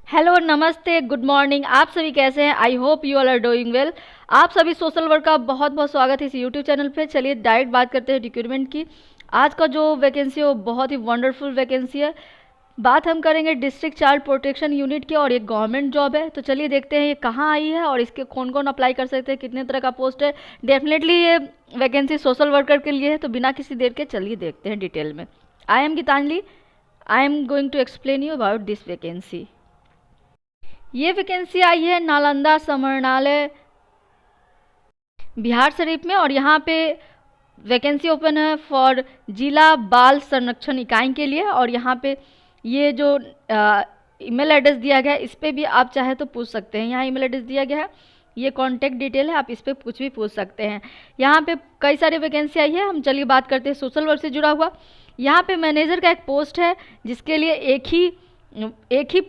Hello, नमस्ते, good morning. आप सभी कैसे हैं? I hope you all are doing well. आप सभी सोशल वर्क का बहुत बहुत स्वागत है इस यूट्यूब चैनल पे। चलिए डायरेक्ट बात करते हैं रिक्रूटमेंट की। आज का जो वैकेंसी है वो बहुत ही वंडरफुल वैकेंसी है। बात हम करेंगे डिस्ट्रिक्ट चाइल्ड प्रोटेक्शन यूनिट की और ये गवर्नमेंट जॉब है। तो चलिए देखते हैं ये कहाँ आई है और इसके कौन कौन अप्लाई कर सकते हैं, कितने तरह का पोस्ट है। डेफिनेटली ये वैकेंसी सोशल वर्कर के लिए है। तो बिना किसी देर के चलिए देखते हैं डिटेल में। I am Gitanjali. I am going to explain you about this vacancy. ये वैकेंसी आई है नालंदा समरणालय बिहार शरीफ में और यहाँ पे वैकेंसी ओपन है फॉर जिला बाल संरक्षण इकाई के लिए। और यहाँ पे ये जो ईमेल एड्रेस दिया गया है इस पर भी आप चाहे तो पूछ सकते हैं। यहाँ ईमेल एड्रेस दिया गया है, ये कॉन्टैक्ट डिटेल है, आप इस पर कुछ भी पूछ सकते हैं। यहाँ पे कई सारी वैकेंसी आई है। हम चलिए बात करते हैं सोशल वर्क से जुड़ा हुआ। यहाँ पे मैनेजर का एक पोस्ट है जिसके लिए एक ही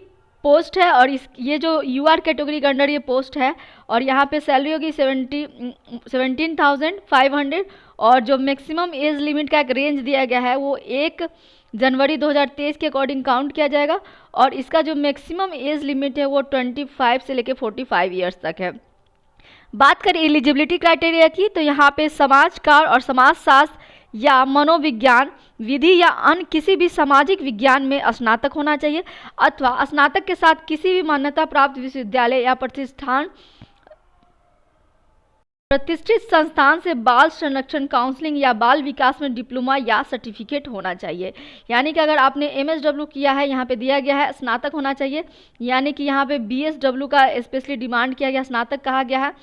पोस्ट है और ये जो यूआर कैटेगरी के अंडर ये पोस्ट है। और यहाँ पे सैलरी होगी 17,500 और जो मैक्सिमम एज लिमिट का एक रेंज दिया गया है वो 1 जनवरी 2023 के अकॉर्डिंग काउंट किया जाएगा। और इसका जो मैक्सिमम एज लिमिट है वो 25 से लेकर 45 ईयर्स तक है। बात करें एलिजिबिलिटी क्राइटेरिया की तो यहाँ पे समाजकार और समाजशास्त्र या मनोविज्ञान विधि या अन्य किसी भी सामाजिक विज्ञान में स्नातक होना चाहिए अथवा स्नातक के साथ किसी भी मान्यता प्राप्त विश्वविद्यालय या प्रतिष्ठित संस्थान से बाल संरक्षण काउंसलिंग या बाल विकास में डिप्लोमा या सर्टिफिकेट होना चाहिए। यानी कि अगर आपने एमएसडब्ल्यू किया है, यहाँ पे दिया गया है स्नातक होना चाहिए। यानी कि यहाँ पे बीएसडब्ल्यू का स्पेशली डिमांड किया गया, स्नातक कहा गया है।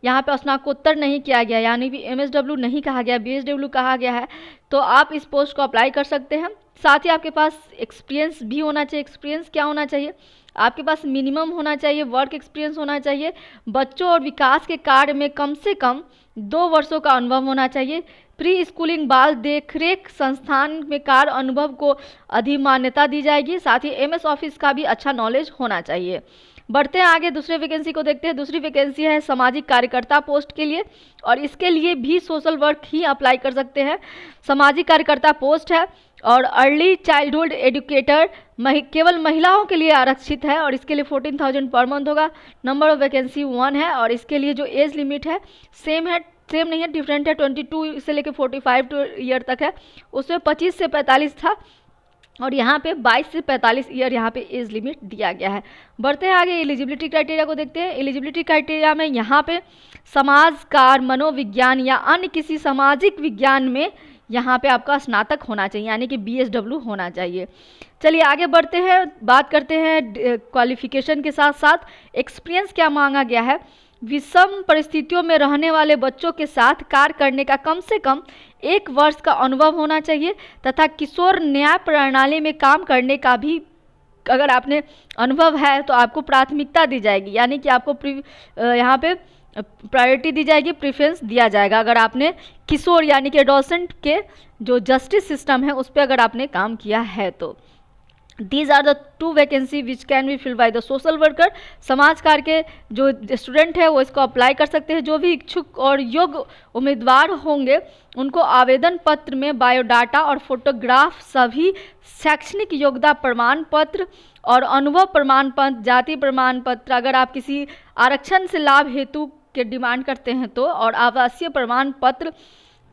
यहाँ पे स्नातकोत्तर नहीं किया गया, यानी कि एमएसडब्ल्यू नहीं कहा गया, बीएसडब्ल्यू कहा गया है। तो आप इस पोस्ट को अप्लाई कर सकते हैं। साथ ही आपके पास एक्सपीरियंस भी होना चाहिए। एक्सपीरियंस क्या होना चाहिए? आपके पास मिनिमम होना चाहिए वर्क एक्सपीरियंस होना चाहिए। बच्चों और विकास के कार्य में कम से कम 2 वर्षों का अनुभव होना चाहिए। प्री स्कूलिंग बाल देखरेख संस्थान में कार्य अनुभव को अधिमान्यता दी जाएगी। साथ ही एमएस ऑफिस का भी अच्छा नॉलेज होना चाहिए। बढ़ते हैं आगे, दूसरे वैकेंसी को देखते हैं। दूसरी वैकेंसी है सामाजिक कार्यकर्ता पोस्ट के लिए और इसके लिए भी सोशल वर्क ही अप्लाई कर सकते हैं। सामाजिक कार्यकर्ता पोस्ट है और अर्ली चाइल्डहुड एजुकेटर केवल महिलाओं के लिए आरक्षित है और इसके लिए 14,000 पर मंथ होगा। नंबर ऑफ वैकेंसी 1 है और इसके लिए जो एज लिमिट है सेम नहीं है, डिफरेंट है। 22 से लेकर 45 ईयर तक है, उसमें 25 से 45 था और यहाँ पे 22 से 45 ईयर यहाँ पे एज लिमिट दिया गया है। बढ़ते हैं आगे, एलिजिबिलिटी क्राइटेरिया को देखते हैं। एलिजिबिलिटी क्राइटेरिया में यहाँ पे समाजकार, मनोविज्ञान या अन्य किसी सामाजिक विज्ञान में यहाँ पे आपका स्नातक होना चाहिए, यानी कि बीएसडब्ल्यू होना चाहिए। चलिए आगे बढ़ते हैं, बात करते हैं क्वालिफिकेशन के साथ साथ एक्सपीरियंस क्या मांगा गया है। विषम परिस्थितियों में रहने वाले बच्चों के साथ कार्य करने का कम से कम 1 वर्ष का अनुभव होना चाहिए तथा किशोर न्याय प्रणाली में काम करने का भी अगर आपने अनुभव है तो आपको प्राथमिकता दी जाएगी, यानी कि आपको यहाँ पे प्रायोरिटी दी जाएगी, प्रेफरेंस दिया जाएगा अगर आपने किशोर यानी कि एडोलसेंट के जो जस्टिस सिस्टम है उस पर अगर आपने काम किया है तो। These are the 2 vacancy which can be filled by the social worker. समाजकार के जो स्टूडेंट है वो इसको अप्लाई कर सकते हैं। जो भी इच्छुक और योग्य उम्मीदवार होंगे उनको आवेदन पत्र में बायोडाटा और फोटोग्राफ, सभी शैक्षणिक योग्यता प्रमाण पत्र और अनुभव प्रमाण पत्र, जाति प्रमाण पत्र अगर आप किसी आरक्षण से लाभ हेतु के डिमांड करते हैं तो, और आवासीय प्रमाण पत्र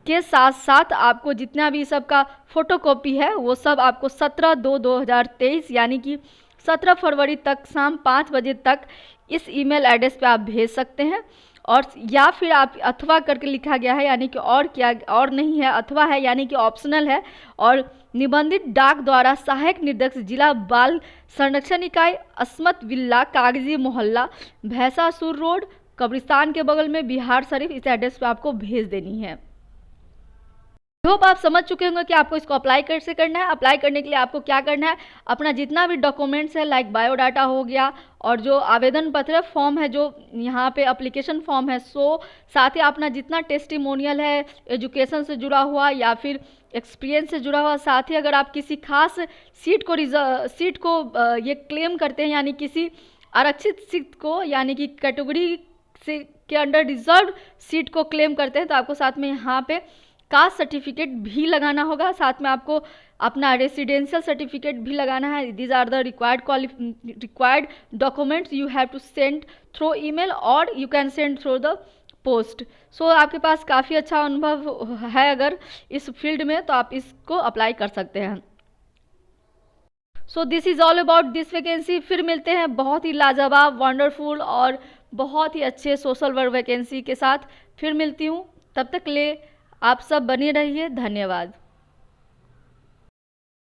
के साथ साथ आपको जितना भी सबका फोटोकॉपी है वो सब आपको 17/2/2023 यानी कि 17 फरवरी तक शाम 5 बजे तक इस ईमेल एड्रेस पे आप भेज सकते हैं। और या फिर आप अथवा करके लिखा गया है, यानी कि और क्या और नहीं है, अथवा है यानी कि ऑप्शनल है। और निबंधित डाक द्वारा सहायक निर्देशक जिला बाल संरक्षण इकाई, अस्मत विल्ला, कागजी मोहल्ला, भैंसासुर रोड, कब्रिस्तान के बगल में, बिहार शरीफ, इस एड्रेस पे आपको भेज देनी है। होप आप समझ चुके होंगे कि आपको इसको अप्लाई कैसे करना है। अप्लाई करने के लिए आपको क्या करना है, अपना जितना भी डॉक्यूमेंट्स है लाइक बायोडाटा हो गया और जो आवेदन पत्र फॉर्म है, जो यहाँ पे एप्लीकेशन फॉर्म है, साथ ही अपना जितना टेस्टिमोनियल है एजुकेशन से जुड़ा हुआ या फिर एक्सपीरियंस से जुड़ा हुआ, साथ ही अगर आप किसी खास सीट को ये क्लेम करते हैं, यानी किसी आरक्षित सीट को यानी कि कैटेगरी से के अंडर रिजर्व सीट को क्लेम करते हैं तो आपको साथ में यहाँ पे कास्ट सर्टिफिकेट भी लगाना होगा। साथ में आपको अपना रेसिडेंशियल सर्टिफिकेट भी लगाना है। These are the required documents you have to send through email और you can send through the post. So आपके पास काफ़ी अच्छा अनुभव है अगर इस फील्ड में, तो आप इसको अप्लाई कर सकते हैं। So this is all about this vacancy. फिर मिलते हैं बहुत ही लाजवाब, वंडरफुल और बहुत ही अच्छे सोशल वर्क वैकेंसी के साथ। फिर मिलती हूँ, तब तक ले आप सब बने रहिए। धन्यवाद।